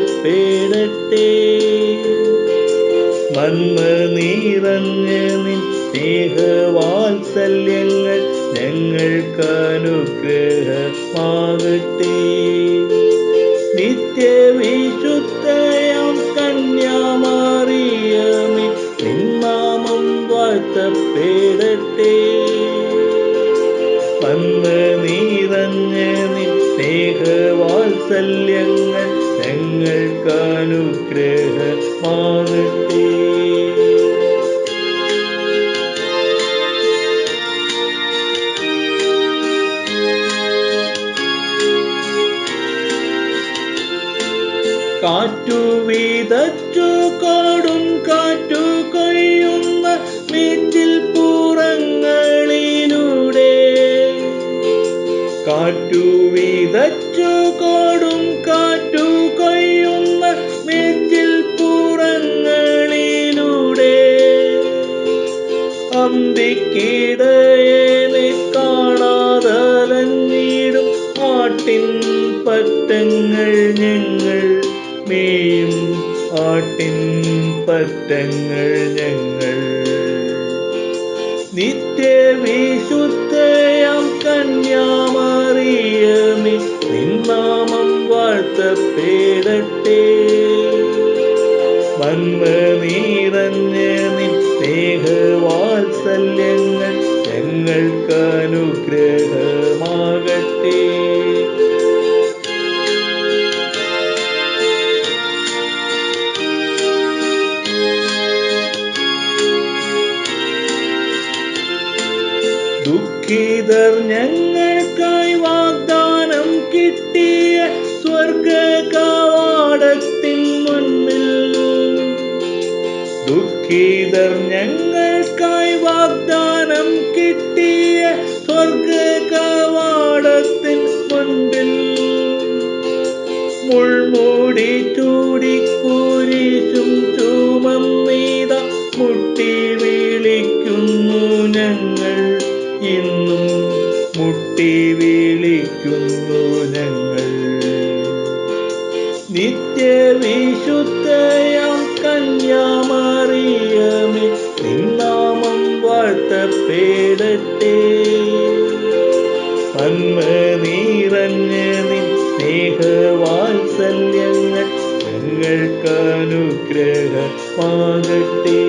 വാഴ്ത്തപ്പെടട്ടെ. നന്മ നിറഞ്ഞ നിൻ സ്നേഹവാത്സല്യങ്ങൾ ഞങ്ങൾക്കനുഗ്രഹമാകട്ടെ. നിത്യവിശുദ്ധയാം കന്യാമറിയമേ, നിൻ നാമം വാഴ്ത്തപ്പെടട്ടെ. നന്മ നിറഞ്ഞ നിൻ സ്നേഹവാത്സല്യങ്ങൾ ഞങ്ങൾക്കനുഗ്രഹമാകട്ടെ. കാറ്റു വിതച്ചു കൊടും കാറ്റു കൊയ്യുന്ന മേച്ചിൽ പുറങ്ങളിലൂടെ, കാറ്റു വിതച്ചു കൊടും കാറ്റു കൊയ്യുന്ന മേച്ചിൽ പുറങ്ങളിലൂടെ, അന്തിക്കിടയനെ കാണാതലഞ്ഞിടും ആട്ടിൻ പറ്റങ്ങൾ ഞങ്ങൾ മേയും ആട്ടിൻ പറ്റങ്ങൾ ഞങ്ങൾ. നിത്യവിശുദ്ധയാം കന്യാമറിയമേ, നിൻ നാമം വാഴ്ത്തപ്പെടട്ടെ. നന്മ നിറഞ്ഞ നിൻ സ്നേഹവാത്സല്യങ്ങൾ ഞങ്ങൾക്കനുഗ്രഹമാകട്ടെ. ദുഃഖിതർ ഞങ്ങൾക്കായി വാഗ്ദാനം കിട്ടിയ സ്വർഗകവാടത്തിൻ മുൻപിൽ, ദുഃഖിതർ ഞങ്ങൾക്കായി വാഗ്ദാനം കിട്ടിയ സ്വർഗകവാടത്തിൻ മുൻപിൽ, മുൾമുടി ചൂടി കുരിശും ചുമന്നിത മുട്ടി വിളിക്കുന്നു ഞങ്ങൾ. ഇന്നും മുട്ടി വിളിക്കുന്നു ഞങ്ങൾ. നിത്യവിശുദ്ധയാം കന്യാമറിയമേ, നിൻ നാമം വാഴ്ത്തപ്പെടട്ടെ. നന്മ നിറഞ്ഞ നിൻ സ്നേഹവാത്സല്യങ്ങൾ ഞങ്ങൾക്കനുഗ്രഹമാകട്ടെ.